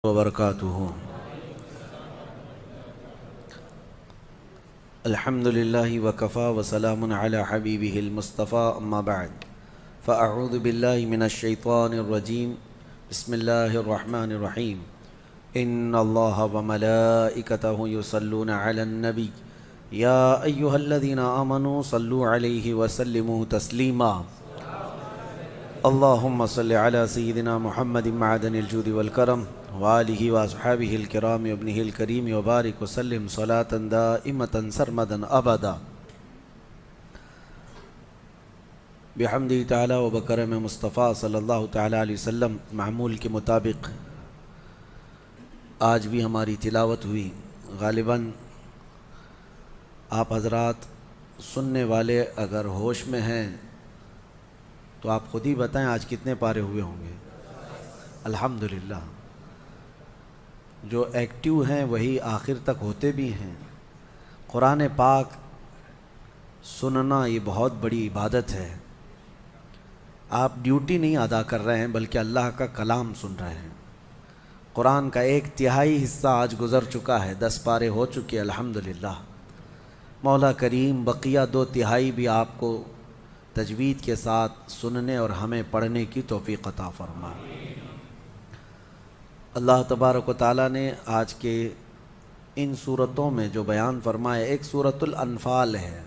وبرکاتہ۔ الحمد للہ وکفا وسلام علی حبیبہ المصطفیٰ اما بعد فاعوذ باللہ من الشیطان الرجیم بسم اللہ الرحمن الرحیم ان اللہ وملائکتہ یصلون علی النبی یا ایہا الذین آمنوا صلوا علیہ وسلموا تسلیما اللہم صل علی سیدنا محمد معدن الجود والکرم وآلہ واصحابہ الکرام وابنہ الکریم وبارک وسلم صلاة دائمة سرمدا ابدا بحمدہ تعالی و بکرم مصطفیٰ صلی اللہ تعالی علیہ وسلم۔ معمول کے مطابق آج بھی ہماری تلاوت ہوئی۔ غالباً آپ حضرات سننے والے اگر ہوش میں ہیں تو آپ خود ہی بتائیں آج کتنے پارے ہوئے ہوں گے؟ الحمدللہ۔ جو ایکٹیو ہیں وہی آخر تک ہوتے بھی ہیں۔ قرآن پاک سننا یہ بہت بڑی عبادت ہے۔ آپ ڈیوٹی نہیں ادا کر رہے ہیں بلکہ اللہ کا کلام سن رہے ہیں۔ قرآن کا 1/3 حصہ آج گزر چکا ہے، 10 پارے ہو چکے الحمدللہ۔ مولا کریم بقیہ 2/3 بھی آپ کو تجوید کے ساتھ سننے اور ہمیں پڑھنے کی توفیق عطا فرمائے۔ اللہ تبارک و تعالیٰ نے آج کے ان صورتوں میں جو بیان فرمایا، ایک سورۃ الانفال ہے۔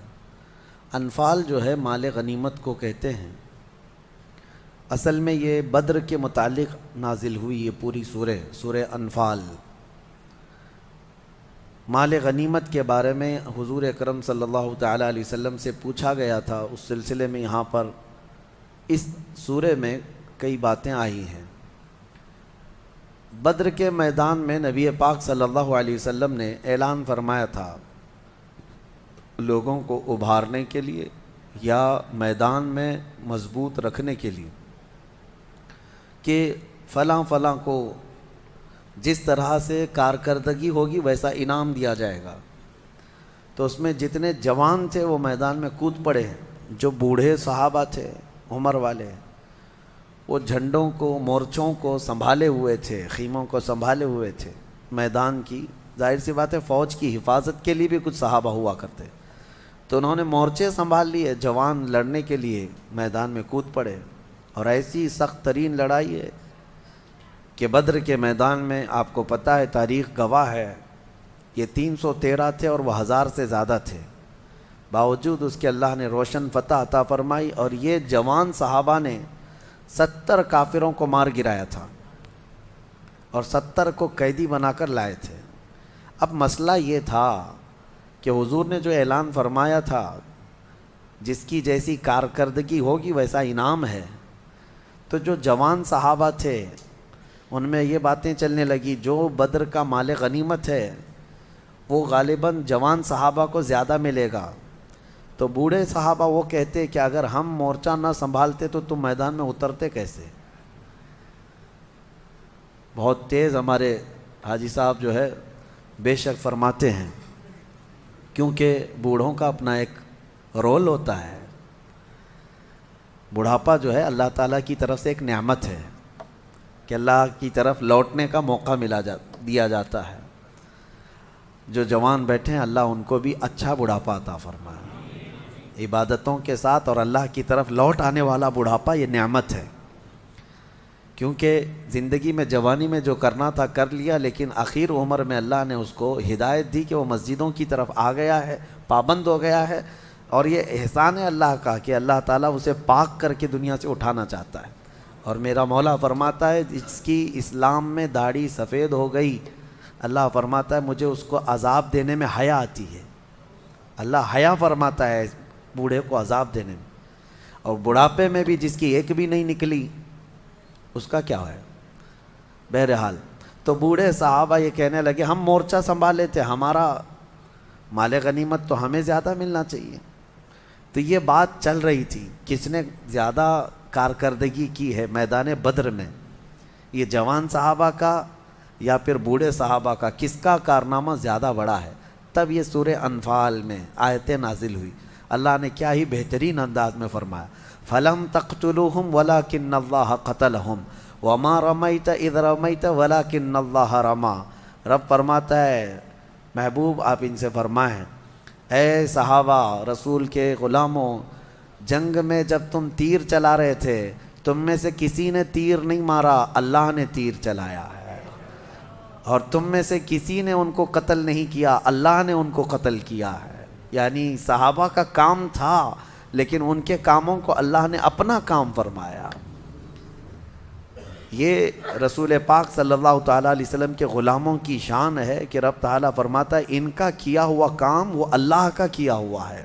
انفال جو ہے مال غنیمت کو کہتے ہیں۔ اصل میں یہ بدر کے متعلق نازل ہوئی یہ پوری سورہ انفال۔ مال غنیمت کے بارے میں حضور اکرم صلی اللہ تعالیٰ علیہ وسلم سے پوچھا گیا تھا، اس سلسلے میں یہاں پر اس سورہ میں کئی باتیں آئی ہیں۔ بدر کے میدان میں نبی پاک صلی اللہ علیہ وسلم نے اعلان فرمایا تھا لوگوں کو ابھارنے کے لیے یا میدان میں مضبوط رکھنے کے لیے کہ فلاں فلاں کو جس طرح سے کارکردگی ہوگی ویسا انعام دیا جائے گا۔ تو اس میں جتنے جوان تھے وہ میدان میں کود پڑے ہیں، جو بوڑھے صحابہ تھے عمر والے وہ جھنڈوں کو مورچوں کو سنبھالے ہوئے تھے، خیموں کو سنبھالے ہوئے تھے۔ میدان کی ظاہر سی بات ہے فوج کی حفاظت کے لیے بھی کچھ صحابہ ہوا کرتے، تو انہوں نے مورچے سنبھال لیے، جوان لڑنے کے لیے میدان میں کود پڑے۔ اور ایسی سخت ترین لڑائی ہے کہ بدر کے میدان میں آپ کو پتہ ہے، تاریخ گواہ ہے، یہ 313 تھے اور وہ 1000 سے زیادہ تھے۔ باوجود اس کے اللہ نے روشن فتح عطا فرمائی اور یہ جوان صحابہ نے 70 کافروں کو مار گرایا تھا اور 70 کو قیدی بنا کر لائے تھے۔ اب مسئلہ یہ تھا کہ حضور نے جو اعلان فرمایا تھا جس کی جیسی کارکردگی ہوگی ویسا انعام ہے، تو جو جوان صحابہ تھے ان میں یہ باتیں چلنے لگی جو بدر کا مال غنیمت ہے وہ غالباً جوان صحابہ کو زیادہ ملے گا۔ تو بوڑھے صحابہ وہ کہتے کہ اگر ہم مورچہ نہ سنبھالتے تو تم میدان میں اترتے کیسے؟ بہت تیز ہمارے حاجی صاحب جو ہے بے شک فرماتے ہیں، کیونکہ بوڑھوں کا اپنا ایک رول ہوتا ہے۔ بڑھاپا جو ہے اللہ تعالیٰ کی طرف سے ایک نعمت ہے کہ اللہ کی طرف لوٹنے کا موقع دیا جاتا ہے۔ جو جوان بیٹھے ہیں اللہ ان کو بھی اچھا بڑھاپا عطا فرمائے، عبادتوں کے ساتھ اور اللہ کی طرف لوٹ آنے والا بڑھاپا یہ نعمت ہے۔ کیونکہ زندگی میں جوانی میں جو کرنا تھا کر لیا، لیکن آخر عمر میں اللہ نے اس کو ہدایت دی کہ وہ مسجدوں کی طرف آ گیا ہے، پابند ہو گیا ہے، اور یہ احسان ہے اللہ کا کہ اللہ تعالیٰ اسے پاک کر کے دنیا سے اٹھانا چاہتا ہے۔ اور میرا مولا فرماتا ہے جس کی اسلام میں داڑھی سفید ہو گئی، اللہ فرماتا ہے مجھے اس کو عذاب دینے میں حیا آتی ہے۔ اللہ حیا فرماتا ہے بوڑھے کو عذاب دینے میں، اور بڑھاپے میں بھی جس کی ایک بھی نہیں نکلی اس کا کیا ہے؟ بہرحال تو بوڑھے صحابہ یہ کہنے لگے ہم مورچہ سنبھالے تھے، ہمارا مال غنیمت تو ہمیں زیادہ ملنا چاہیے۔ تو یہ بات چل رہی تھی کس نے زیادہ کارکردگی کی ہے میدان بدر میں، یہ جوان صحابہ کا یا پھر بوڑھے صحابہ کا، کس کا کارنامہ زیادہ بڑا ہے؟ تب یہ سورہ انفال میں آیتیں نازل ہوئی۔ اللہ نے کیا ہی بہترین انداز میں فرمایا، فَلَمْ تَقْتُلُوهُمْ وَلَكِنَّ اللَّهَ قَتَلَهُمْ وما رمیت اذ رمیت ولکن اللہ رما۔ رب فرماتا ہے محبوب آپ ان سے فرمائیں اے صحابہ رسول کے غلاموں، جنگ میں جب تم تیر چلا رہے تھے تم میں سے کسی نے تیر نہیں مارا، اللہ نے تیر چلایا ہے، اور تم میں سے کسی نے ان کو قتل نہیں کیا، اللہ نے ان کو قتل کیا ہے۔ یعنی صحابہ کا کام تھا لیکن ان کے کاموں کو اللہ نے اپنا کام فرمایا۔ یہ رسول پاک صلی اللہ تعالیٰ علیہ وسلم کے غلاموں کی شان ہے کہ رب تعالیٰ فرماتا ہے ان کا کیا ہوا کام وہ اللہ کا کیا ہوا ہے۔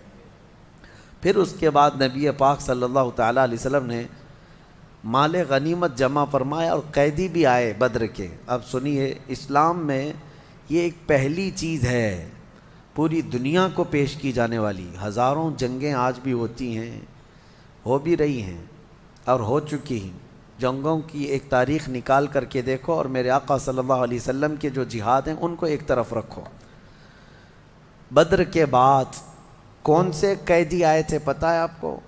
پھر اس کے بعد نبی پاک صلی اللہ تعالیٰ علیہ وسلم نے مال غنیمت جمع فرمایا اور قیدی بھی آئے بدر کے۔ اب سنیے، اسلام میں یہ ایک پہلی چیز ہے پوری دنیا کو پیش کی جانے والی۔ ہزاروں جنگیں آج بھی ہوتی ہیں، ہو بھی رہی ہیں اور ہو چکی ہیں۔ جنگوں کی ایک تاریخ نکال کر کے دیکھو اور میرے آقا صلی اللہ علیہ وسلم کے جو جہاد ہیں ان کو ایک طرف رکھو۔ بدر کے بعد کون سے قیدی آئے تھے پتہ ہے آپ کو؟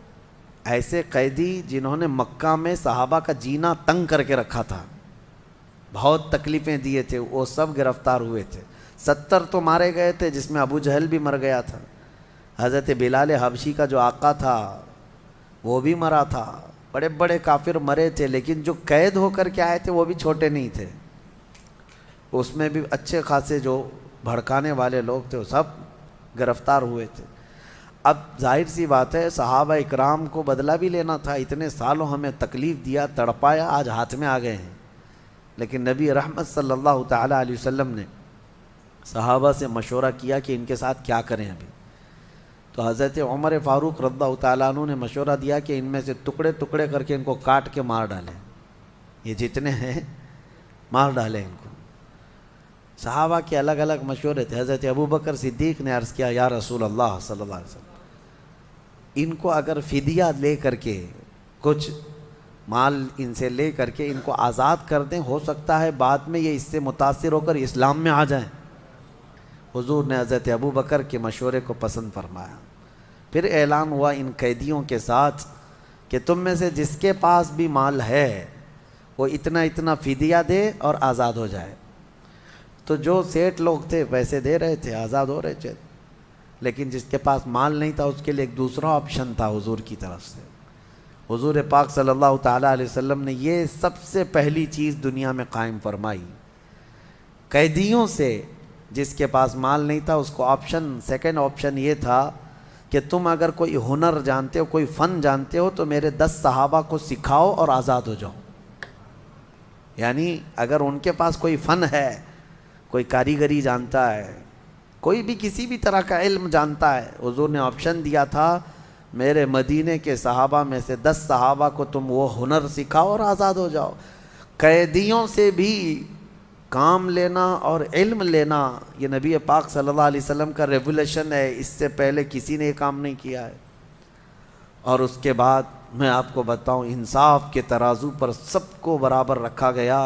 ایسے قیدی جنہوں نے مکہ میں صحابہ کا جینا تنگ کر کے رکھا تھا، بہت تکلیفیں دیے تھے، وہ سب گرفتار ہوئے تھے۔ 70 تو مارے گئے تھے جس میں ابو جہل بھی مر گیا تھا، حضرت بلال حبشی کا جو آقا تھا وہ بھی مرا تھا، بڑے بڑے کافر مرے تھے، لیکن جو قید ہو کر کے آئے تھے وہ بھی چھوٹے نہیں تھے، اس میں بھی اچھے خاصے جو بھڑکانے والے لوگ تھے وہ سب گرفتار ہوئے تھے۔ اب ظاہر سی بات ہے صحابہ اکرام کو بدلہ بھی لینا تھا، اتنے سالوں ہمیں تکلیف دیا، تڑپایا، آج ہاتھ میں آ گئے ہیں، لیکن نبی رحمت صلی اللہ تعالیٰ علیہ وسلم نے صحابہ سے مشورہ کیا کہ ان کے ساتھ کیا کریں ابھی۔ تو حضرت عمر فاروق رضی اللہ تعالیٰ عنہ نے مشورہ دیا کہ ان میں سے ٹکڑے ٹکڑے کر کے ان کو کاٹ کے مار ڈالیں، یہ جتنے ہیں مار ڈالیں ان کو۔ صحابہ کے الگ الگ مشورے تھے۔ حضرت ابوبکر صدیق نے عرض کیا یا رسول اللہ صلی اللہ علیہ وسلم، ان کو اگر فدیہ لے کر کے کچھ مال ان سے لے کر کے ان کو آزاد کر دیں، ہو سکتا ہے بعد میں یہ اس سے متاثر ہو کر اسلام میں آ جائیں۔ حضور نے حضرت ابوبکر کے مشورے کو پسند فرمایا۔ پھر اعلان ہوا ان قیدیوں کے ساتھ کہ تم میں سے جس کے پاس بھی مال ہے وہ اتنا اتنا فدیہ دے اور آزاد ہو جائے۔ تو جو سیٹ لوگ تھے پیسے دے رہے تھے، آزاد ہو رہے تھے، لیکن جس کے پاس مال نہیں تھا اس کے لیے ایک دوسرا آپشن تھا حضور کی طرف سے۔ حضور پاک صلی اللہ تعالیٰ علیہ وسلم نے یہ سب سے پہلی چیز دنیا میں قائم فرمائی، قیدیوں سے جس کے پاس مال نہیں تھا اس کو آپشن، سیکنڈ آپشن یہ تھا کہ تم اگر کوئی ہنر جانتے ہو، کوئی فن جانتے ہو تو میرے 10 صحابہ کو سکھاؤ اور آزاد ہو جاؤ۔ یعنی اگر ان کے پاس کوئی فن ہے، کوئی کاریگری جانتا ہے، کوئی بھی کسی بھی طرح کا علم جانتا ہے، حضور نے آپشن دیا تھا میرے مدینے کے صحابہ میں سے 10 صحابہ کو تم وہ ہنر سکھاؤ اور آزاد ہو جاؤ۔ قیدیوں سے بھی کام لینا اور علم لینا یہ نبی پاک صلی اللہ علیہ وسلم کا ریولیشن ہے، اس سے پہلے کسی نے یہ کام نہیں کیا ہے۔ اور اس کے بعد میں آپ کو بتاؤں انصاف کے ترازو پر سب کو برابر رکھا گیا۔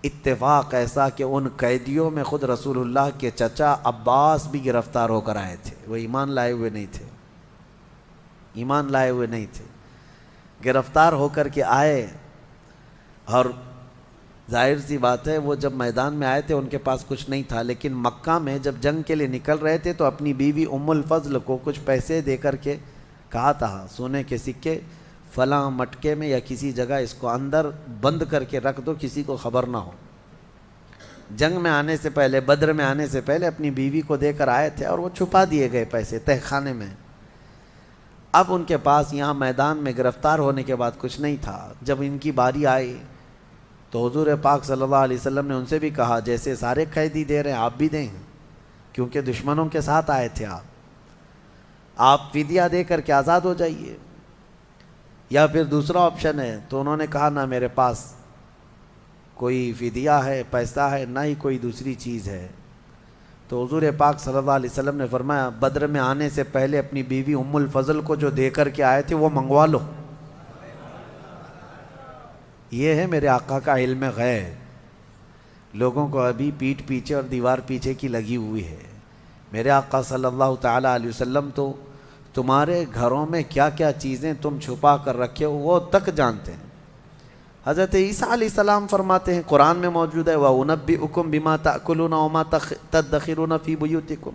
اتفاق ایسا کہ ان قیدیوں میں خود رسول اللہ کے چچا عباس بھی گرفتار ہو کر آئے تھے، وہ ایمان لائے ہوئے نہیں تھے، ایمان لائے ہوئے نہیں تھے، گرفتار ہو کر کے آئے۔ اور ظاہر سی بات ہے وہ جب میدان میں آئے تھے ان کے پاس کچھ نہیں تھا، لیکن مکہ میں جب جنگ کے لیے نکل رہے تھے تو اپنی بیوی ام الفضل کو کچھ پیسے دے کر کے کہا تھا سونے کے سکے فلاں مٹکے میں یا کسی جگہ اس کو اندر بند کر کے رکھ دو، کسی کو خبر نہ ہو۔ جنگ میں آنے سے پہلے، بدر میں آنے سے پہلے اپنی بیوی کو دے کر آئے تھے اور وہ چھپا دیے گئے پیسے تہہ خانے میں۔ اب ان کے پاس یہاں میدان میں گرفتار ہونے کے بعد کچھ نہیں تھا۔ جب ان کی باری آئی تو حضور پاک صلی اللہ علیہ وسلم نے ان سے بھی کہا جیسے سارے قیدی دے رہے ہیں آپ بھی دیں، کیونکہ دشمنوں کے ساتھ آئے تھے آپ فدیہ دے کر کے آزاد ہو جائیے، یا پھر دوسرا آپشن ہے۔ تو انہوں نے کہا نہ میرے پاس کوئی فدیہ ہے، پیسہ ہے، نہ ہی کوئی دوسری چیز ہے۔ تو حضور پاک صلی اللہ علیہ وسلم نے فرمایا بدر میں آنے سے پہلے اپنی بیوی ام الفضل کو جو دے کر کے آئے تھے وہ منگوا لو۔ یہ ہے میرے آقا کا علم غیب، لوگوں کو ابھی پیٹھ پیچھے اور دیوار پیچھے کی لگی ہوئی ہے۔ میرے آقا صلی اللہ تعالیٰ علیہ وسلم تو تمہارے گھروں میں کیا کیا چیزیں تم چھپا کر رکھے ہو وہ تک جانتے ہیں۔ حضرت عیسیٰ علیہ السلام فرماتے ہیں، قرآن میں موجود ہے وَأُنَبِّئُكُم بِمَا تَأْكُلُونَ وَمَا تَدَّخِرُونَ فِي بُيُوتِكُم۔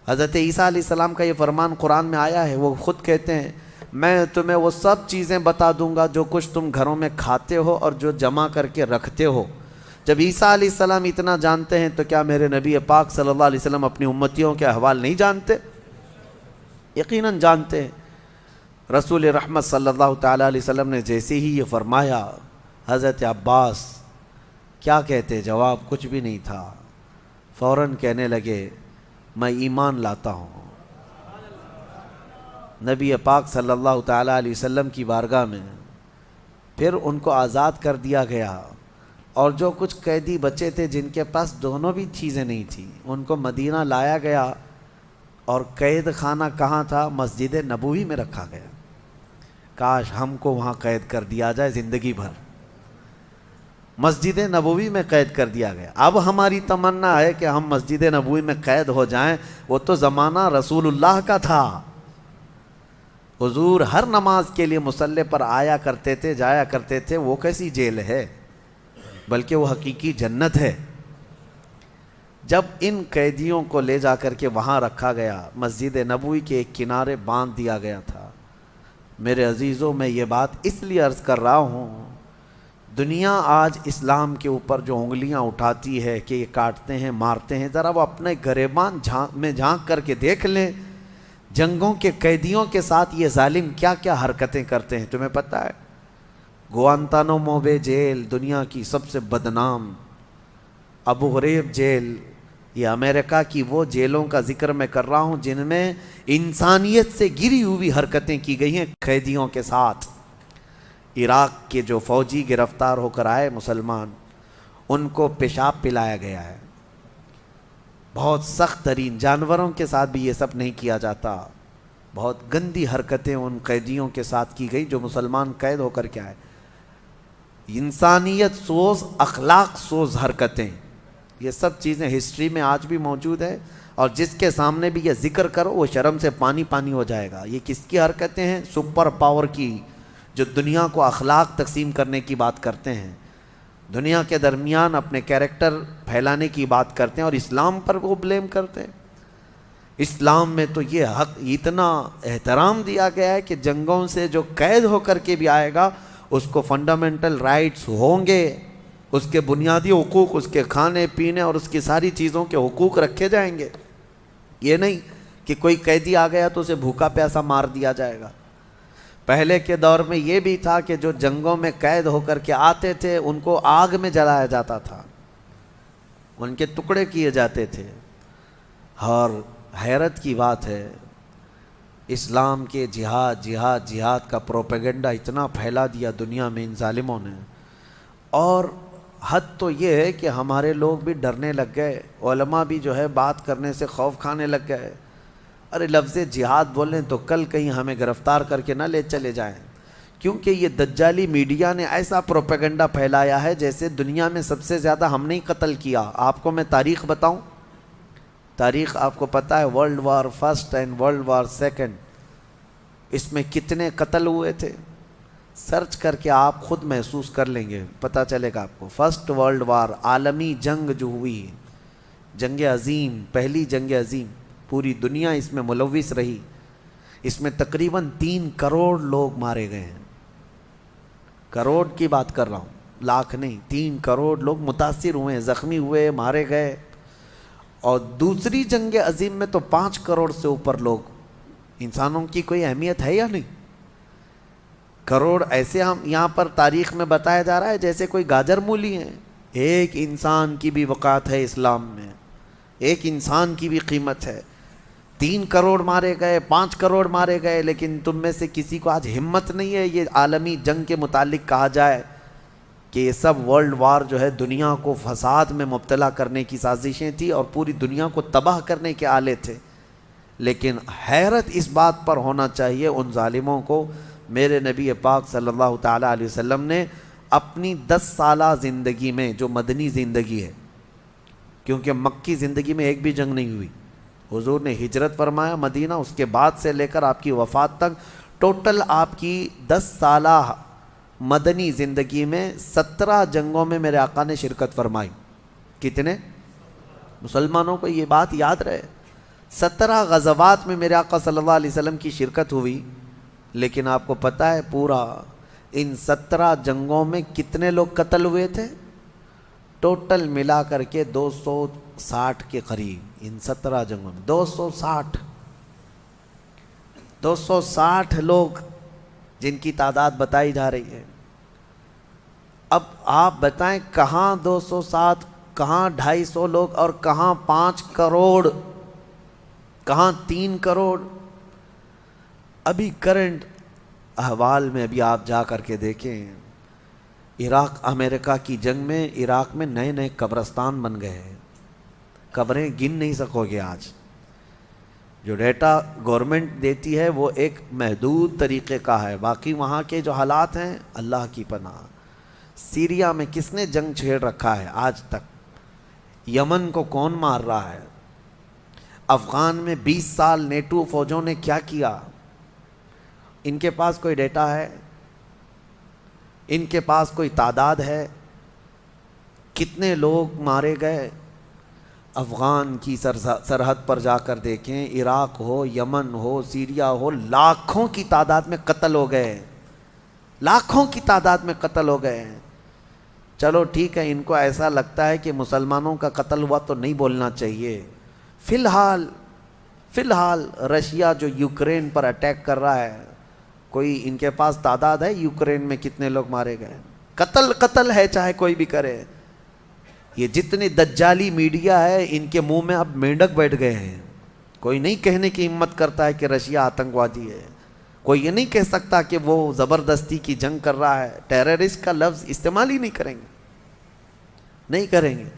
حضرت عیسیٰ علیہ السلام کا یہ فرمان قرآن میں آیا ہے، وہ خود کہتے ہیں میں تمہیں وہ سب چیزیں بتا دوں گا جو کچھ تم گھروں میں کھاتے ہو اور جو جمع کر کے رکھتے ہو۔ جب عیسیٰ علیہ السلام اتنا جانتے ہیں تو کیا میرے نبی پاک صلی اللہ علیہ وسلم اپنی امتیوں کے احوال نہیں جانتے؟ یقیناً جانتے ہیں۔ رسول رحمت صلی اللہ تعالیٰ علیہ وسلم نے جیسے ہی یہ فرمایا، حضرت عباس کیا کہتے؟ جواب کچھ بھی نہیں تھا، فوراً کہنے لگے میں ایمان لاتا ہوں۔ نبی پاک صلی اللہ تعالیٰ علیہ وسلم کی بارگاہ میں پھر ان کو آزاد کر دیا گیا، اور جو کچھ قیدی بچے تھے جن کے پاس دونوں بھی چیزیں نہیں تھیں ان کو مدینہ لایا گیا، اور قید خانہ کہاں تھا؟ مسجد نبوی میں رکھا گیا۔ کاش ہم کو وہاں قید کر دیا جائے زندگی بھر، مسجد نبوی میں قید کر دیا گیا۔ اب ہماری تمنا ہے کہ ہم مسجد نبوی میں قید ہو جائیں، وہ تو زمانہ رسول اللہ کا تھا۔ حضور ہر نماز کے لیے مصلی پر آیا کرتے تھے، جایا کرتے تھے، وہ کیسی جیل ہے، بلکہ وہ حقیقی جنت ہے۔ جب ان قیدیوں کو لے جا کر کے وہاں رکھا گیا، مسجد نبوی کے ایک کنارے باندھ دیا گیا تھا۔ میرے عزیزوں، میں یہ بات اس لیے عرض کر رہا ہوں، دنیا آج اسلام کے اوپر جو انگلیاں اٹھاتی ہے کہ یہ کاٹتے ہیں، مارتے ہیں، ذرا وہ اپنے گریبان میں جھانک کر کے دیکھ لیں، جنگوں کے قیدیوں کے ساتھ یہ ظالم کیا کیا حرکتیں کرتے ہیں۔ تمہیں پتہ ہے گوانتانامو بے جیل دنیا کی سب سے بدنام، ابو غریب جیل، یہ امریکہ کی وہ جیلوں کا ذکر میں کر رہا ہوں جن میں انسانیت سے گری ہوئی حرکتیں کی گئی ہیں قیدیوں کے ساتھ۔ عراق کے جو فوجی گرفتار ہو کر آئے مسلمان، ان کو پیشاب پلایا گیا ہے، بہت سخت ترین، جانوروں کے ساتھ بھی یہ سب نہیں کیا جاتا۔ بہت گندی حرکتیں ان قیدیوں کے ساتھ کی گئی جو مسلمان قید ہو کر کے آئے۔ انسانیت سوز، اخلاق سوز حرکتیں، یہ سب چیزیں ہسٹری میں آج بھی موجود ہے، اور جس کے سامنے بھی یہ ذکر کرو وہ شرم سے پانی پانی ہو جائے گا۔ یہ کس کی حرکتیں ہیں؟ سپر پاور کی، جو دنیا کو اخلاق تقسیم کرنے کی بات کرتے ہیں، دنیا کے درمیان اپنے کیریکٹر پھیلانے کی بات کرتے ہیں، اور اسلام پر وہ بلیم کرتے ہیں۔ اسلام میں تو یہ حق اتنا احترام دیا گیا ہے کہ جنگوں سے جو قید ہو کر کے بھی آئے گا اس کو فنڈامنٹل رائٹس ہوں گے، اس کے بنیادی حقوق، اس کے کھانے پینے اور اس کی ساری چیزوں کے حقوق رکھے جائیں گے۔ یہ نہیں کہ کوئی قیدی آ گیا تو اسے بھوکا پیاسا مار دیا جائے گا۔ پہلے کے دور میں یہ بھی تھا کہ جو جنگوں میں قید ہو کر کے آتے تھے ان کو آگ میں جلایا جاتا تھا، ان کے ٹکڑے کیے جاتے تھے۔ اور حیرت کی بات ہے، اسلام کے جہاد جہاد جہاد کا پروپیگنڈا اتنا پھیلا دیا دنیا میں ان ظالموں نے، اور حد تو یہ ہے کہ ہمارے لوگ بھی ڈرنے لگ گئے، علماء بھی جو ہے بات کرنے سے خوف کھانے لگ گئے۔ ارے لفظ جہاد بولیں تو کل کہیں ہمیں گرفتار کر کے نہ لے چلے جائیں، کیونکہ یہ دجالی میڈیا نے ایسا پروپیگنڈا پھیلایا ہے جیسے دنیا میں سب سے زیادہ ہم نے قتل کیا۔ آپ کو میں تاریخ بتاؤں، تاریخ آپ کو پتہ ہے، world war first and world war second, اس میں کتنے قتل ہوئے تھے؟ سرچ کر کے آپ خود محسوس کر لیں گے، پتہ چلے گا آپ کو۔ فرسٹ ورلڈ وار، عالمی جنگ جو ہوئی، جنگ عظیم، پہلی جنگ عظیم، پوری دنیا اس میں ملوث رہی، اس میں تقریباً 3 کروڑ لوگ مارے گئے ہیں۔ کروڑ کی بات کر رہا ہوں، لاکھ نہیں، 3 کروڑ لوگ متاثر ہوئے، زخمی ہوئے، مارے گئے۔ اور دوسری جنگ عظیم میں تو 5 کروڑ سے اوپر لوگ۔ انسانوں کی کوئی اہمیت ہے یا نہیں؟ کروڑ ایسے ہم یہاں پر تاریخ میں بتایا جا رہا ہے جیسے کوئی گاجر مولی ہیں۔ ایک انسان کی بھی وقعت ہے اسلام میں، ایک انسان کی بھی قیمت ہے۔ 3 کروڑ مارے گئے، 5 کروڑ مارے گئے، لیکن تم میں سے کسی کو آج ہمت نہیں ہے یہ عالمی جنگ کے متعلق کہا جائے کہ یہ سب ورلڈ وار جو ہے دنیا کو فساد میں مبتلا کرنے کی سازشیں تھیں اور پوری دنیا کو تباہ کرنے کے آلے تھے۔ لیکن حیرت اس بات پر ہونا چاہیے ان ظالموں کو، میرے نبی پاک صلی اللہ تعالیٰ علیہ وسلم نے اپنی 10 سالہ زندگی میں، جو مدنی زندگی ہے، کیونکہ مکی زندگی میں ایک بھی جنگ نہیں ہوئی، حضور نے ہجرت فرمایا مدینہ، اس کے بعد سے لے کر آپ کی وفات تک ٹوٹل آپ کی 10 سالہ مدنی زندگی میں 17 جنگوں میں میرے آقا نے شرکت فرمائی. کتنے؟ مسلمانوں کو یہ بات یاد رہے، 17 غزوات میں میرے آقا صلی اللہ علیہ وسلم کی شرکت ہوئی. لیکن آپ کو پتہ ہے پورا ان 17 جنگوں میں کتنے لوگ قتل ہوئے تھے؟ ٹوٹل ملا کر کے 260 کے قریب. ان 17 جنگوں میں 260 لوگ جن کی تعداد بتائی جا رہی ہے. اب آپ بتائیں کہاں 260، کہاں 250 لوگ، اور کہاں 5 کروڑ، کہاں 3 کروڑ. ابھی کرنٹ احوال میں ابھی آپ جا کر کے دیکھیں، عراق امریکہ کی جنگ میں عراق میں نئے نئے قبرستان بن گئے ہیں. قبریں گن نہیں سکو گے آج. جو ڈیٹا گورنمنٹ دیتی ہے وہ ایک محدود طریقے کا ہے، باقی وہاں کے جو حالات ہیں اللہ کی پناہ. سیریا میں کس نے جنگ چھیڑ رکھا ہے آج تک؟ یمن کو کون مار رہا ہے؟ افغان میں 20 سال نیٹو فوجوں نے کیا کیا؟ ان کے پاس کوئی ڈیٹا ہے؟ ان کے پاس کوئی تعداد ہے؟ کتنے لوگ مارے گئے؟ افغان کی سرحد پر جا کر دیکھیں، عراق ہو، یمن ہو، سیریا ہو، لاکھوں کی تعداد میں قتل ہو گئے، لاکھوں کی تعداد میں قتل ہو گئے ہیں. چلو ٹھیک ہے، ان کو ایسا لگتا ہے کہ مسلمانوں کا قتل ہوا تو نہیں بولنا چاہیے. فی الحال رشیا جو یوکرین پر اٹیک کر رہا ہے، کوئی ان کے پاس تعداد ہے یوکرین میں کتنے لوگ مارے گئے؟ قتل ہے، چاہے کوئی بھی کرے. یہ جتنی دجالی میڈیا ہے ان کے منہ میں اب مینڈک بیٹھ گئے ہیں. کوئی نہیں کہنے کی ہمت کرتا ہے کہ رشیا آتنکوادی ہے. کوئی یہ نہیں کہہ سکتا کہ وہ زبردستی کی جنگ کر رہا ہے. ٹیررسٹ کا لفظ استعمال ہی نہیں کریں گے.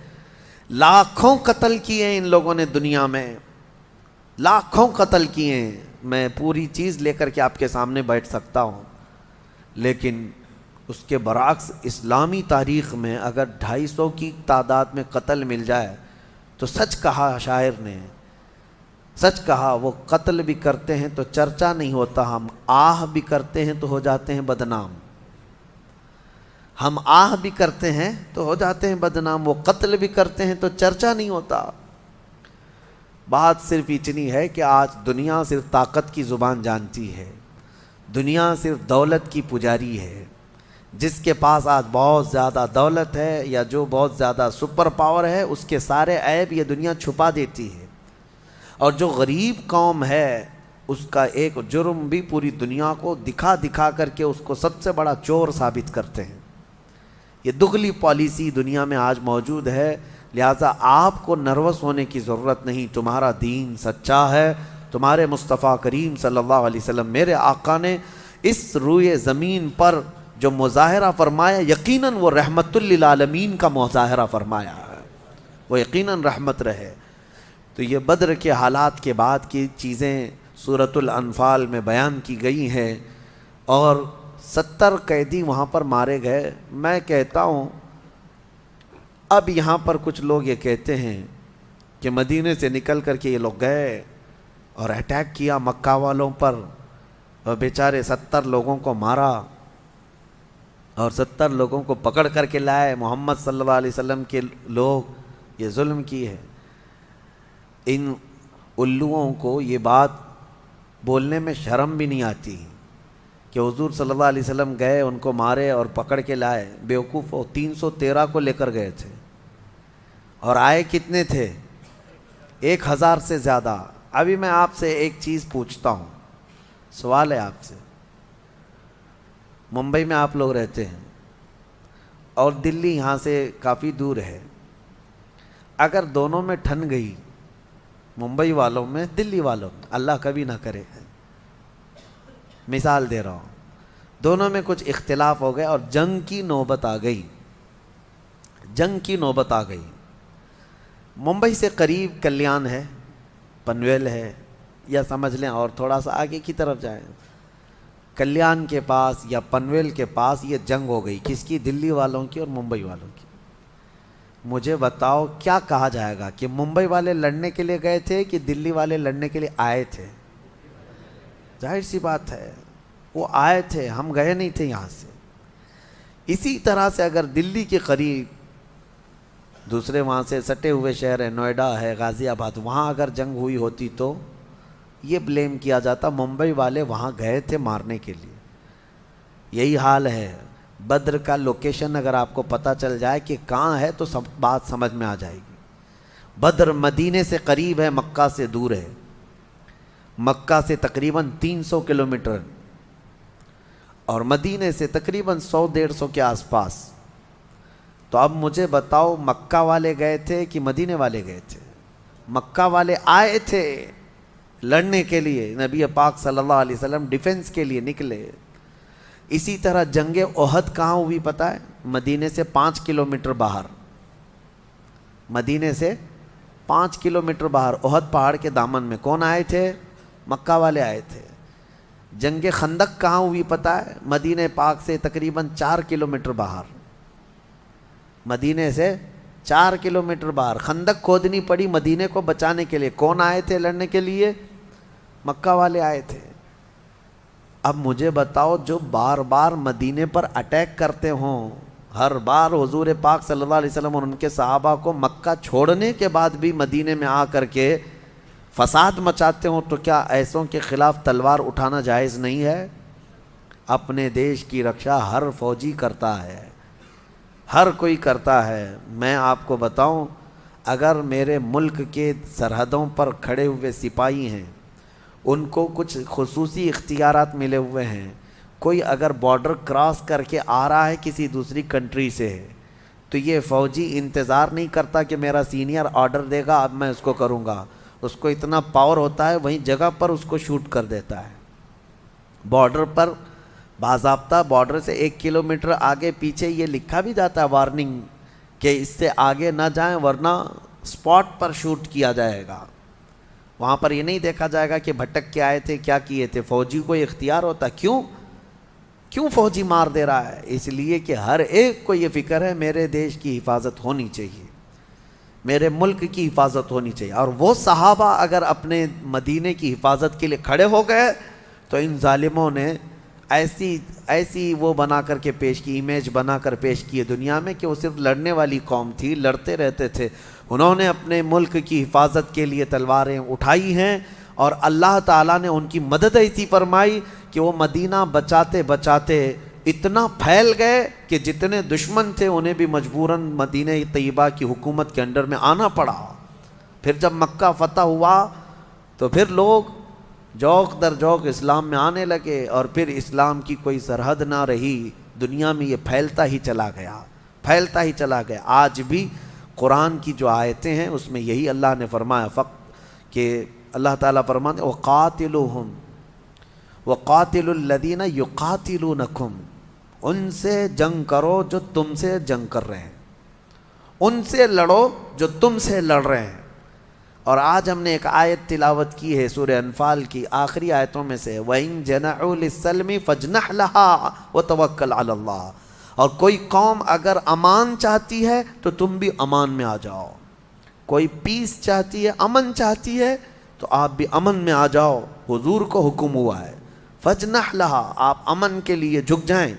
لاکھوں قتل کیے ہیں ان لوگوں نے دنیا میں، لاکھوں قتل کیے ہیں. میں پوری چیز لے کر کے آپ کے سامنے بیٹھ سکتا ہوں، لیکن اس کے برعکس اسلامی تاریخ میں اگر 250 کی تعداد میں قتل مل جائے تو سچ کہا شاعر نے، سچ کہا. وہ قتل بھی کرتے ہیں تو چرچا نہیں ہوتا، ہم آہ بھی کرتے ہیں تو ہو جاتے ہیں بدنام. ہم آہ بھی کرتے ہیں تو ہو جاتے ہیں بدنام، وہ قتل بھی کرتے ہیں تو چرچا نہیں ہوتا. بات صرف اتنی ہے کہ آج دنیا صرف طاقت کی زبان جانتی ہے، دنیا صرف دولت کی پجاری ہے. جس کے پاس آج بہت زیادہ دولت ہے یا جو بہت زیادہ سپر پاور ہے، اس کے سارے عیب یہ دنیا چھپا دیتی ہے. اور جو غریب قوم ہے اس کا ایک جرم بھی پوری دنیا کو دکھا کر کے اس کو سب سے بڑا چور ثابت کرتے ہیں. یہ دگلی پالیسی دنیا میں آج موجود ہے. لہٰذا آپ کو نروس ہونے کی ضرورت نہیں. تمہارا دین سچا ہے. تمہارے مصطفیٰ کریم صلی اللہ علیہ وسلم میرے آقا نے اس روئے زمین پر جو مظاہرہ فرمایا، یقیناً وہ رحمت للعالمین کا مظاہرہ فرمایا ہے، وہ یقیناً رحمت رہے. تو یہ بدر کے حالات کے بعد کی چیزیں سورۃ الانفال میں بیان کی گئی ہیں، اور 70 قیدی وہاں پر مارے گئے. میں کہتا ہوں اب یہاں پر کچھ لوگ یہ کہتے ہیں کہ مدینے سے نکل کر کے یہ لوگ گئے اور اٹیک کیا مکہ والوں پر، اور بیچارے 70 لوگوں کو مارا اور 70 لوگوں کو پکڑ کر کے لائے. محمد صلی اللہ علیہ وسلم کے لوگ یہ ظلم کی ہے. ان الوؤں کو یہ بات بولنے میں شرم بھی نہیں آتی کہ حضور صلی اللہ علیہ وسلم گئے، ان کو مارے اور پکڑ کے لائے. بیوقوف ہو، 313 کو لے کر گئے تھے اور آئے کتنے تھے؟ 1000 سے زیادہ. ابھی میں آپ سے ایک چیز پوچھتا ہوں، سوال ہے آپ سے. ممبئی میں آپ لوگ رہتے ہیں اور دلی یہاں سے کافی دور ہے. اگر دونوں میں ٹھن گئی، ممبئی والوں میں دلی والوں میں، اللہ کبھی نہ کرے، مثال دے رہا ہوں، دونوں میں کچھ اختلاف ہو گئے اور جنگ کی نوبت آ گئی. ممبئی سے قریب کلیان ہے، پنویل ہے، یا سمجھ لیں اور تھوڑا سا آگے کی طرف جائیں، کلیان کے پاس یا پنویل کے پاس یہ جنگ ہو گئی. کس کی؟ دلی والوں کی اور ممبئی والوں کی. مجھے بتاؤ کیا کہا جائے گا، کہ ممبئی والے لڑنے کے لیے گئے تھے کہ دلی والے لڑنے کے لیے آئے تھے؟ ظاہر سی بات ہے وہ آئے تھے، ہم گئے نہیں تھے یہاں سے. اسی طرح سے اگر دلی کے قریب دوسرے وہاں سے سٹے ہوئے شہر ہے، نوئیڈا ہے، غازی آباد، وہاں اگر جنگ ہوئی ہوتی تو یہ بلیم کیا جاتا ممبئی والے وہاں گئے تھے مارنے کے لیے۔ یہی حال ہے، بدر کا لوکیشن اگر آپ کو پتہ چل جائے کہ کہاں ہے تو سب بات سمجھ میں آ جائے گی۔ بدر مدینے سے قریب ہے، مکہ سے دور ہے، مکہ سے تقریباً 300 کلومیٹر اور مدینے سے تقریباً 100-150 کے آس پاس۔ تو اب مجھے بتاؤ مکہ والے گئے تھے کہ مدینے والے گئے تھے؟ مکہ والے آئے تھے لڑنے کے لیے، نبی پاک صلی اللہ علیہ وسلم ڈیفنس کے لیے نکلے۔ اسی طرح جنگ احد کہاں ہوئی پتہ ہے؟ مدینے سے 5 کلومیٹر باہر، مدینے سے 5 کلومیٹر باہر احد پہاڑ کے دامن میں۔ کون آئے تھے؟ مکہ والے آئے تھے۔ جنگ خندق کہاں ہوئی پتہ ہے؟ مدینہ پاک سے تقریباً 4 کلومیٹر باہر، مدینے سے 4 کلومیٹر باہر خندق کھودنی پڑی مدینے کو بچانے کے لیے۔ کون آئے تھے لڑنے کے لیے؟ مکہ والے آئے تھے۔ اب مجھے بتاؤ جو بار بار مدینے پر اٹیک کرتے ہوں، ہر بار حضور پاک صلی اللہ علیہ وسلم اور ان کے صحابہ کو مکہ چھوڑنے کے بعد بھی مدینے میں آ کر کے فساد مچاتے ہوں، تو کیا ایسوں کے خلاف تلوار اٹھانا جائز نہیں ہے؟ اپنے دیش کی رکشا ہر فوجی کرتا ہے، ہر کوئی کرتا ہے۔ میں آپ کو بتاؤں، اگر میرے ملک کے سرحدوں پر کھڑے ہوئے سپاہی ہیں، ان کو کچھ خصوصی اختیارات ملے ہوئے ہیں، کوئی اگر بارڈر کراس کر کے آ رہا ہے کسی دوسری کنٹری سے، تو یہ فوجی انتظار نہیں کرتا کہ میرا سینئر آرڈر دے گا اب میں اس کو کروں گا۔ اس کو اتنا پاور ہوتا ہے، وہیں جگہ پر اس کو شوٹ کر دیتا ہے۔ بارڈر پر باضابطہ بارڈر سے 1 کلومیٹر آگے پیچھے یہ لکھا بھی جاتا ہے وارننگ کہ اس سے آگے نہ جائیں ورنہ سپاٹ پر شوٹ کیا جائے گا۔ وہاں پر یہ نہیں دیکھا جائے گا کہ بھٹک کے آئے تھے کیا کیے تھے، فوجی کو یہ اختیار ہوتا ہے۔ کیوں فوجی مار دے رہا ہے؟ اس لیے کہ ہر ایک کو یہ فکر ہے میرے دیش کی حفاظت ہونی چاہیے، میرے ملک کی حفاظت ہونی چاہیے۔ اور وہ صحابہ اگر اپنے مدینے کی حفاظت کے لیے کھڑے ہو گئے تو ان ظالموں نے ایسی وہ بنا کر کے پیش کی، امیج بنا کر پیش کی ہے دنیا میں کہ وہ صرف لڑنے والی قوم تھی، لڑتے رہتے تھے۔ انہوں نے اپنے ملک کی حفاظت کے لیے تلواریں اٹھائی ہیں، اور اللہ تعالیٰ نے ان کی مدد ایسی فرمائی کہ وہ مدینہ بچاتے بچاتے اتنا پھیل گئے کہ جتنے دشمن تھے انہیں بھی مجبوراً مدینہ طیبہ کی حکومت کے انڈر میں آنا پڑا۔ پھر جب مکہ فتح ہوا تو پھر لوگ جوق در جوق اسلام میں آنے لگے، اور پھر اسلام کی کوئی سرحد نہ رہی، دنیا میں یہ پھیلتا ہی چلا گیا، پھیلتا ہی چلا گیا۔ آج بھی قرآن کی جو آیتیں ہیں اس میں یہی اللہ نے فرمایا کہ اللہ تعالیٰ فرماتے وَقَاتِلُوهُمْ وَقَاتِلُوا الَّذِينَ يُقَاتِلُونَكُمْ، ان سے جنگ کرو جو تم سے جنگ کر رہے ہیں، ان سے لڑو جو تم سے لڑ رہے ہیں۔ اور آج ہم نے ایک آیت تلاوت کی ہے سورہ انفال کی آخری آیتوں میں سے، وَإِن جَنَحُوا لِلسَّلْمِ فَاجْنَحْ لَهَا وَتَوَكَّلْ عَلَى اللَّهِ، اور کوئی قوم اگر امان چاہتی ہے تو تم بھی امان میں آ جاؤ، کوئی پیس چاہتی ہے، امن چاہتی ہے تو آپ بھی امن میں آ جاؤ۔ حضور کو حکم ہوا ہے فَاجْنَحْ لَهَا، آپ امن کے لیے جھک جائیں،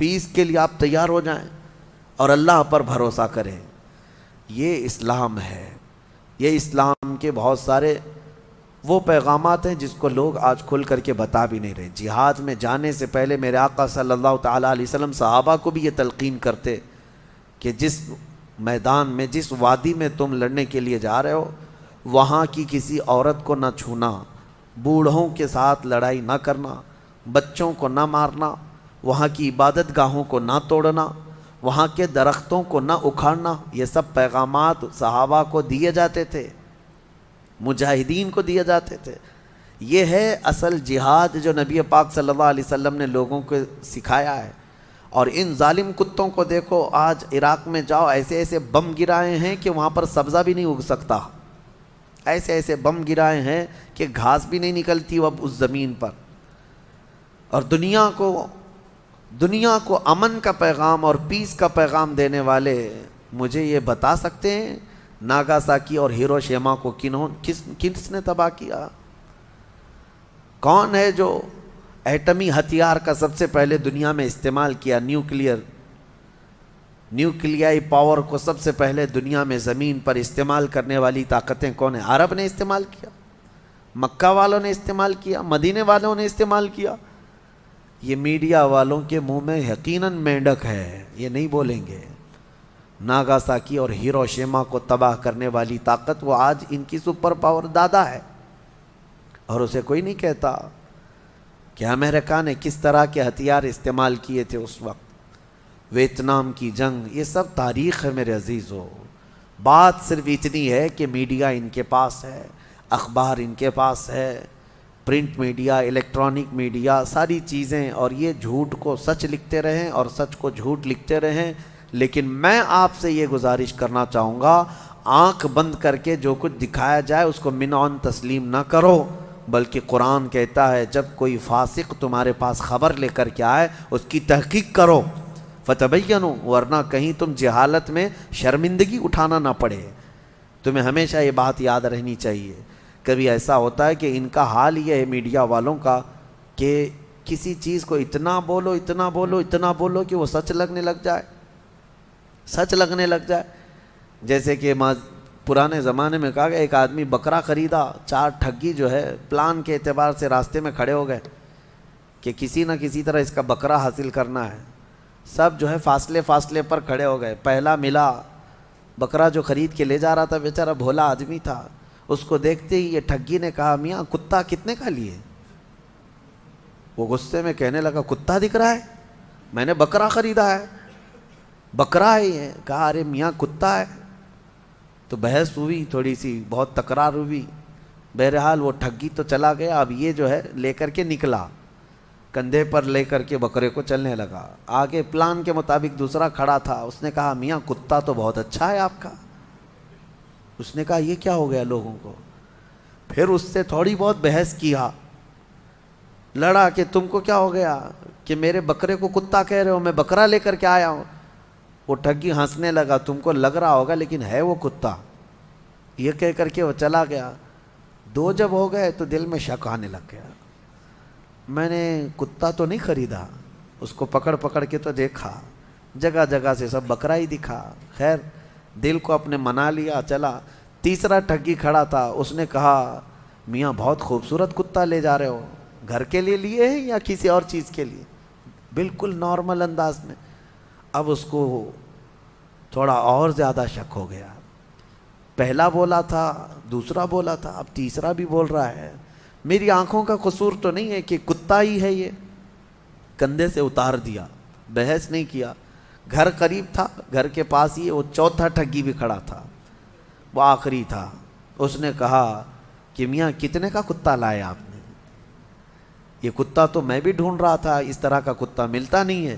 پیس کے لیے آپ تیار ہو جائیں اور اللہ پر بھروسہ کریں۔ یہ اسلام ہے۔ یہ اسلام کے بہت سارے وہ پیغامات ہیں جس کو لوگ آج کھل کر کے بتا بھی نہیں رہے۔ جہاد میں جانے سے پہلے میرے آقا صلی اللہ تعالیٰ علیہ وسلم صحابہ کو بھی یہ تلقین کرتے کہ جس میدان میں، جس وادی میں تم لڑنے کے لیے جا رہے ہو، وہاں کی کسی عورت کو نہ چھونا، بوڑھوں کے ساتھ لڑائی نہ کرنا، بچوں کو نہ مارنا، وہاں کی عبادت گاہوں کو نہ توڑنا، وہاں کے درختوں کو نہ اکھاڑنا۔ یہ سب پیغامات صحابہ کو دیے جاتے تھے، مجاہدین کو دیے جاتے تھے۔ یہ ہے اصل جہاد جو نبی پاک صلی اللہ علیہ وسلم نے لوگوں کو سکھایا ہے۔ اور ان ظالم کتوں کو دیکھو، آج عراق میں جاؤ، ایسے ایسے بم گرائے ہیں کہ وہاں پر سبزہ بھی نہیں اگ سکتا، ایسے ایسے بم گرائے ہیں کہ گھاس بھی نہیں نکلتی اب اس زمین پر۔ اور دنیا کو امن کا پیغام اور پیس کا پیغام دینے والے مجھے یہ بتا سکتے ہیں ناگاساکی اور ہیروشیما کو کس نے تباہ کیا؟ کون ہے جو ایٹمی ہتھیار کا سب سے پہلے دنیا میں استعمال کیا، نیوکلیائی پاور کو سب سے پہلے دنیا میں زمین پر استعمال کرنے والی طاقتیں کون ہیں؟ عرب نے استعمال کیا، مکہ والوں نے استعمال کیا، مدینے والوں نے استعمال کیا۔ یہ میڈیا والوں کے منہ میں یقیناً مینڈک ہے، یہ نہیں بولیں گے۔ ناگاساکی اور ہیروشیما کو تباہ کرنے والی طاقت وہ آج ان کی سپر پاور دادا ہے، اور اسے کوئی نہیں کہتا کہ امریکہ نے کس طرح کے ہتھیار استعمال کیے تھے اس وقت، ویتنام کی جنگ، یہ سب تاریخ ہے میرے عزیزو۔ بات صرف اتنی ہے کہ میڈیا ان کے پاس ہے، اخبار ان کے پاس ہے، پرنٹ میڈیا، الیکٹرانک میڈیا، ساری چیزیں، اور یہ جھوٹ کو سچ لکھتے رہیں اور سچ کو جھوٹ لکھتے رہیں۔ لیکن میں آپ سے یہ گزارش کرنا چاہوں گا، آنکھ بند کر کے جو کچھ دکھایا جائے اس کو منعن تسلیم نہ کرو، بلکہ قرآن کہتا ہے جب کوئی فاسق تمہارے پاس خبر لے کر کے آئے اس کی تحقیق کرو، فتبینوا، ورنہ کہیں تم جہالت میں شرمندگی اٹھانا نہ پڑے۔ تمہیں ہمیشہ یہ بات یاد رہنی چاہیے۔ کبھی ایسا ہوتا ہے کہ ان کا حال یہ ہے میڈیا والوں کا کہ کسی چیز کو اتنا بولو اتنا بولو اتنا بولو کہ وہ سچ لگنے لگ جائے، سچ لگنے لگ جائے۔ جیسے کہ پرانے زمانے میں کہا گیا ایک آدمی بکرا خریدا، 4 ٹھگی جو ہے پلان کے اعتبار سے راستے میں کھڑے ہو گئے کہ کسی نہ کسی طرح اس کا بکرا حاصل کرنا ہے۔ سب جو ہے فاصلے فاصلے پر کھڑے ہو گئے۔ پہلا ملا، بکرا جو خرید کے لے جا رہا تھا بیچارہ بھولا آدمی تھا، اس کو دیکھتے ہی یہ ٹھگی نے کہا میاں کتا کتنے کا لیے؟ وہ غصے میں کہنے لگا کتا دکھ رہا ہے، میں نے بکرا خریدا ہے، بکرا ہے یہ۔ کہا ارے میاں کتا ہے۔ تو بحث ہوئی تھوڑی سی، بہت تکرار ہوئی، بہرحال وہ ٹھگی تو چلا گیا۔ اب یہ جو ہے لے کر کے نکلا، کندھے پر لے کر کے بکرے کو چلنے لگا۔ آگے پلان کے مطابق دوسرا کھڑا تھا، اس نے کہا میاں کتا تو بہت اچھا ہے آپ کا۔ اس نے کہا یہ کیا ہو گیا لوگوں کو؟ پھر اس سے تھوڑی بہت بحث کیا، لڑا کہ تم کو کیا ہو گیا کہ میرے بکرے کو کتا کہہ رہے ہو، میں بکرا لے کر کے آیا ہوں۔ وہ ٹھگی ہنسنے لگا، تم کو لگ رہا ہوگا لیکن ہے وہ کتا، یہ کہہ کر کے وہ چلا گیا۔ 2 جب ہو گئے تو دل میں شک آنے لگ گیا، میں نے کتا تو نہیں خریدا۔ اس کو پکڑ پکڑ کے تو دیکھا، جگہ جگہ سے سب بکرا ہی دکھا۔ خیر دل کو اپنے منا لیا، چلا۔ تیسرا ٹھگی کھڑا تھا، اس نے کہا میاں بہت خوبصورت کتا لے جا رہے ہو، گھر کے لیے لیے ہیں یا کسی اور چیز کے لیے؟ بالکل نارمل انداز میں۔ اب اس کو تھوڑا اور زیادہ شک ہو گیا، پہلا بولا تھا، دوسرا بولا تھا، اب تیسرا بھی بول رہا ہے، میری آنکھوں کا قصور تو نہیں ہے کہ کتا ہی ہے یہ؟ کندھے سے اتار دیا، بحث نہیں کیا۔ گھر قریب تھا، گھر کے پاس ہی وہ چوتھا ٹھگی بھی کھڑا تھا، وہ آخری تھا۔ اس نے کہا کہ میاں کتنے کا کتا لائے آپ نے؟ یہ کتا تو میں بھی ڈھونڈ رہا تھا، اس طرح کا کتا ملتا نہیں ہے۔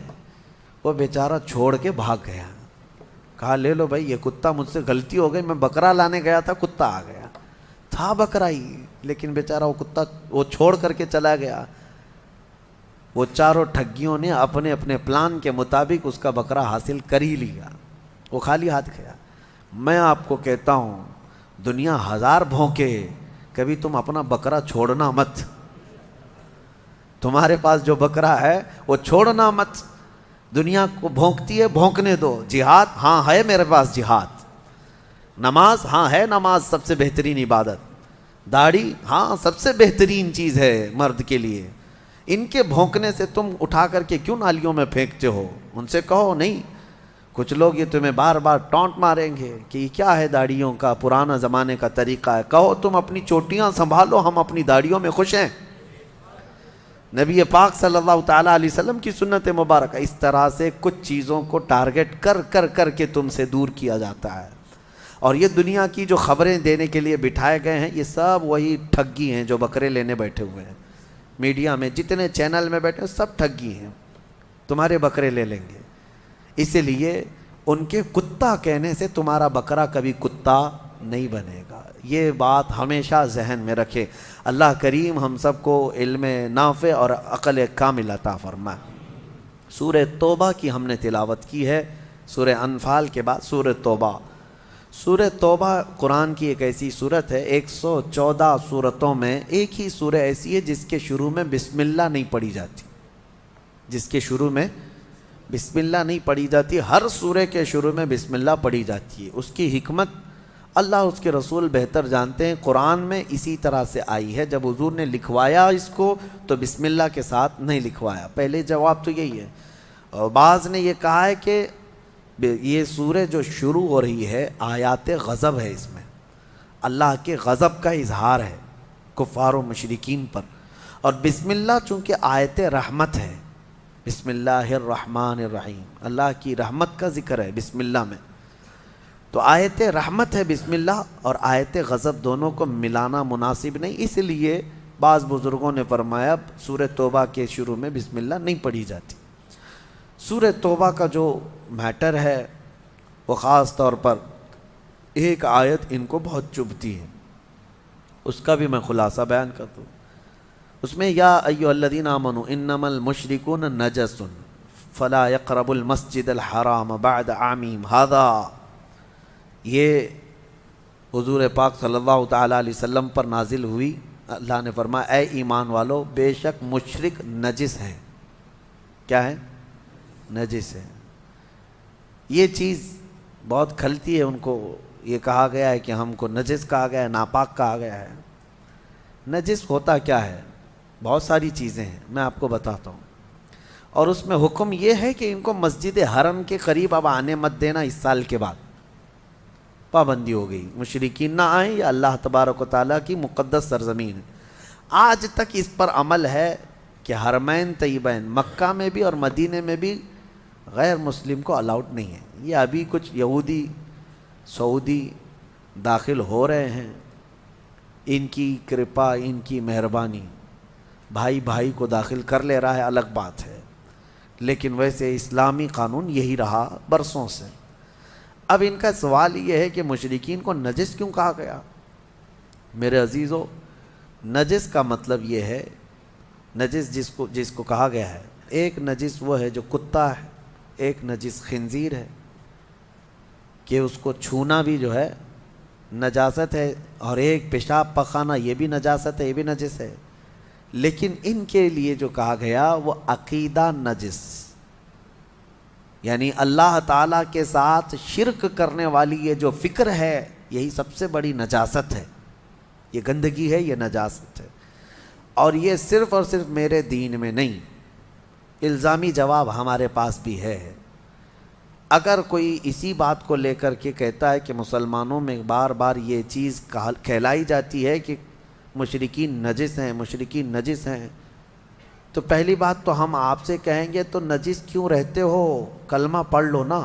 وہ بیچارہ چھوڑ کے بھاگ گیا، کہا لے لو بھائی، یہ کتا مجھ سے غلطی ہو گئی، میں بکرا لانے گیا تھا، کتا آ گیا تھا بکرا ہی، لیکن بیچارہ وہ کتا وہ چھوڑ کر کے چلا گیا۔ وہ چاروں ٹھگیوں نے اپنے اپنے پلان کے مطابق اس کا بکرا حاصل کر ہی لیا، وہ خالی ہاتھ گیا۔ میں آپ کو کہتا ہوں دنیا 1000 بھونکے، کبھی تم اپنا بکرا چھوڑنا مت۔ تمہارے پاس جو بکرا ہے وہ چھوڑنا مت۔ دنیا کو بھونکتی ہے، بھونکنے دو۔ جہاد، ہاں ہے میرے پاس جہاد۔ نماز، ہاں ہے نماز سب سے بہترین عبادت۔ داڑھی، ہاں سب سے بہترین چیز ہے مرد کے لیے۔ ان کے بھونکنے سے تم اٹھا کر کے کیوں نالیوں میں پھینکتے ہو؟ ان سے کہو نہیں۔ کچھ لوگ یہ تمہیں بار بار ٹونٹ ماریں گے کہ یہ کیا ہے داڑھیوں کا، پرانا زمانے کا طریقہ ہے۔ کہو تم اپنی چوٹیاں سنبھالو، ہم اپنی داڑھیوں میں خوش ہیں۔ نبی پاک صلی اللہ تعالیٰ علیہ وسلم کی سنت مبارکہ، اس طرح سے کچھ چیزوں کو ٹارگٹ کر کر کر کے تم سے دور کیا جاتا ہے۔ اور یہ دنیا کی جو خبریں دینے کے لیے بٹھائے گئے ہیں، یہ سب وہی ٹھگی ہیں جو بکرے لینے بیٹھے ہوئے ہیں۔ میڈیا میں جتنے چینل میں بیٹھے ہیں سب ٹھگی ہیں، تمہارے بکرے لے لیں گے۔ اسی لیے ان کے کتا کہنے سے تمہارا بکرا کبھی کتا نہیں بنے گا، یہ بات ہمیشہ ذہن میں رکھے۔ اللہ کریم ہم سب کو علم نافع اور عقل کامل عطا فرمائے۔ سورہ توبہ کی ہم نے تلاوت کی ہے، سورہ انفال کے بعد سورہ توبہ۔ سورہ توبہ قرآن کی ایک ایسی صورت ہے، 114 صورتوں میں ایک ہی سورہ ایسی ہے جس کے شروع میں بسم اللہ نہیں پڑھی جاتی، جس کے شروع میں بسم اللہ نہیں پڑھی جاتی۔ ہر سورہ کے شروع میں بسم اللہ پڑھی جاتی ہے۔ اس کی حکمت اللہ اس کے رسول بہتر جانتے ہیں۔ قرآن میں اسی طرح سے آئی ہے، جب حضور نے لکھوایا اس کو تو بسم اللہ کے ساتھ نہیں لکھوایا، پہلے جواب تو یہی ہے۔ اور بعض نے یہ کہا ہے کہ یہ سورہ جو شروع ہو رہی ہے آیات غضب ہے، اس میں اللہ کے غضب کا اظہار ہے کفار و مشرکین پر، اور بسم اللہ چونکہ آیت رحمت ہے، بسم اللہ الرحمن الرحیم، اللہ کی رحمت کا ذکر ہے بسم اللہ میں، تو آیت رحمت ہے بسم اللہ، اور آیت غضب دونوں کو ملانا مناسب نہیں، اس لیے بعض بزرگوں نے فرمایا سورہ توبہ کے شروع میں بسم اللہ نہیں پڑھی جاتی۔ سورہ توبہ کا جو میٹر ہے وہ خاص طور پر ایک آیت ان کو بہت چبھتی ہے، اس کا بھی میں خلاصہ بیان کر دوں۔ اس میں یا ایھا الذین آمنوا انما المشرکون نجس فلا یقربوا المسجد الحرام بعد عامہم ھذا، یہ حضور پاک صلی اللہ تعالیٰ علیہ وسلم پر نازل ہوئی۔ اللہ نے فرمایا اے ایمان والو، بے شک مشرک نجس ہیں۔ کیا ہے؟ نجس ہے۔ یہ چیز بہت کھلتی ہے، ان کو یہ کہا گیا ہے کہ ہم کو نجس کہا گیا ہے، ناپاک کہا گیا ہے۔ نجس ہوتا کیا ہے؟ بہت ساری چیزیں ہیں، میں آپ کو بتاتا ہوں، اور اس میں حکم یہ ہے کہ ان کو مسجد حرم کے قریب اب آنے مت دینا۔ اس سال کے بعد پابندی ہو گئی، مشرکین نہ آئیں، یا اللہ تبارک و تعالیٰ کی مقدس سرزمین ہے۔ آج تک اس پر عمل ہے کہ حرمین طیبین مکہ میں بھی اور مدینے میں بھی غیر مسلم کو الاؤڈ نہیں ہے۔ یہ ابھی کچھ یہودی سعودی داخل ہو رہے ہیں، ان کی کرپا، ان کی مہربانی، بھائی بھائی کو داخل کر لے رہا ہے، الگ بات ہے، لیکن ویسے اسلامی قانون یہی رہا برسوں سے۔ اب ان کا سوال یہ ہے کہ مشرکین کو نجس کیوں کہا گیا؟ میرے عزیزو، نجس کا مطلب یہ ہے، نجس جس کو کہا گیا ہے، ایک نجس وہ ہے جو کتا ہے، ایک نجس خنزیر ہے، کہ اس کو چھونا بھی جو ہے نجاست ہے، اور ایک پیشاب پخانا یہ بھی نجاست ہے، یہ بھی نجس ہے۔ لیکن ان کے لیے جو کہا گیا وہ عقیدہ نجس، یعنی اللہ تعالیٰ کے ساتھ شرک کرنے والی یہ جو فکر ہے، یہی سب سے بڑی نجاست ہے، یہ گندگی ہے، یہ نجاست ہے۔ اور یہ صرف اور صرف میرے دین میں نہیں، الزامی جواب ہمارے پاس بھی ہے۔ اگر کوئی اسی بات کو لے کر کے کہتا ہے کہ مسلمانوں میں بار بار یہ چیز کہلائی جاتی ہے کہ مشرکین نجس ہیں، مشرکین نجس ہیں، تو پہلی بات تو ہم آپ سے کہیں گے تو نجس کیوں رہتے ہو؟ کلمہ پڑھ لو نا،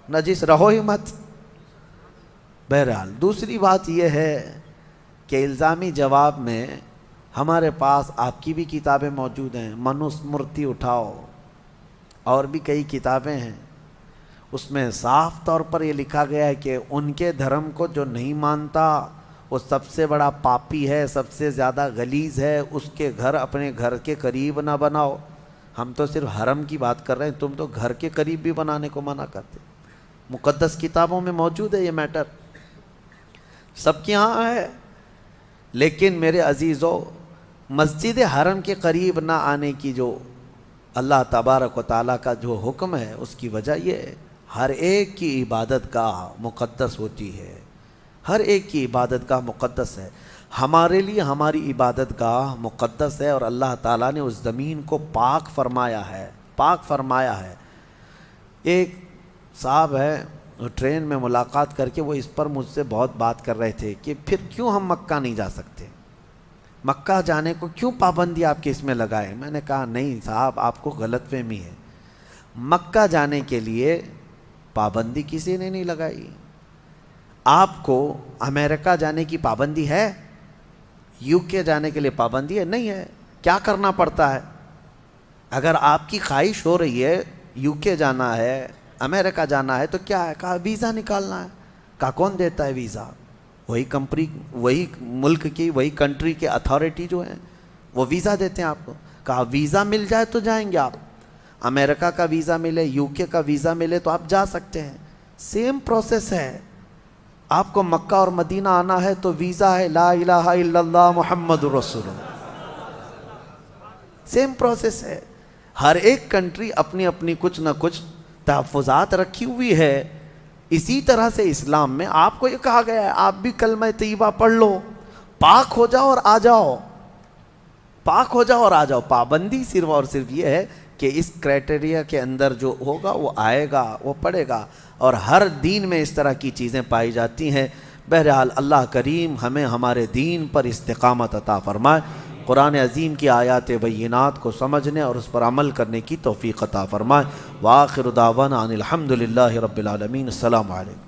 نجس رہو ہی مت۔ بہرحال دوسری بات یہ ہے کہ الزامی جواب میں ہمارے پاس آپ کی بھی کتابیں موجود ہیں، منوسمرتی اٹھاؤ، اور بھی کئی کتابیں ہیں، اس میں صاف طور پر یہ لکھا گیا ہے کہ ان کے دھرم کو جو نہیں مانتا وہ سب سے بڑا پاپی ہے، سب سے زیادہ غلیظ ہے، اس کے گھر اپنے گھر کے قریب نہ بناؤ۔ ہم تو صرف حرم کی بات کر رہے ہیں، تم تو گھر کے قریب بھی بنانے کو منع کرتے۔ مقدس کتابوں میں موجود ہے یہ میٹر، سب کے ہاں ہے۔ لیکن میرے عزیزو، مسجد حرم کے قریب نہ آنے کی جو اللہ تبارک و تعالیٰ کا جو حکم ہے، اس کی وجہ یہ ہے ہر ایک کی عبادت گاہ مقدس ہوتی ہے، ہر ایک کی عبادت گاہ مقدس ہے۔ ہمارے لیے ہماری عبادت گاہ مقدس ہے، اور اللہ تعالیٰ نے اس زمین کو پاک فرمایا ہے، پاک فرمایا ہے۔ ایک صاحب ہے، ٹرین میں ملاقات کر کے وہ اس پر مجھ سے بہت بات کر رہے تھے کہ پھر کیوں ہم مکہ نہیں جا سکتے، مکہ جانے کو کیوں پابندی آپ کے اس میں لگائے؟ میں نے کہا نہیں صاحب، آپ کو غلط فہمی ہے، مکہ جانے کے لیے پابندی کسی نے نہیں لگائی۔ آپ کو امریکہ جانے کی پابندی ہے؟ یو کے جانے کے لیے پابندی ہے؟ نہیں ہے۔ کیا کرنا پڑتا ہے؟ اگر آپ کی خواہش ہو رہی ہے یو کے جانا ہے، امریکہ جانا ہے، تو کیا ہے؟ کہا ویزا نکالنا ہے۔ کہا کون دیتا ہے ویزا؟ وہی کمپنی، وہی ملک کی، وہی کنٹری کے اتھارٹی جو ہیں وہ ویزا دیتے ہیں آپ کو۔ کہا ویزا مل جائے تو جائیں گے آپ، امریکہ کا ویزا ملے، یو کے کا ویزا ملے تو آپ جا سکتے ہیں۔ سیم پروسیس ہے. آپ کو مکہ اور مدینہ آنا ہے تو ویزا ہے لا الہ الا اللہ محمد رسول اللہ. سیم پروسیس ہے. ہر ایک کنٹری اپنی اپنی کچھ نہ کچھ تحفظات رکھی ہوئی ہے. اسی طرح سے اسلام میں آپ کو یہ کہا گیا ہے آپ بھی کلمہ طیبہ پڑھ لو, پاک ہو جاؤ اور آ جاؤ, پاک ہو جاؤ اور آ جاؤ. پابندی صرف اور صرف یہ ہے کہ اس کرائٹیریا کے اندر جو ہوگا وہ آئے گا, وہ پڑھے گا. اور ہر دین میں اس طرح کی چیزیں پائی جاتی ہیں. بہرحال اللہ کریم ہمیں ہمارے دین پر استقامت عطا فرمائے. قرآن عظیم کی آیات بینات کو سمجھنے اور اس پر عمل کرنے کی توفیق عطا فرمائے. وآخر دعوانا ان الحمد للہ رب العالمین. السلام علیکم.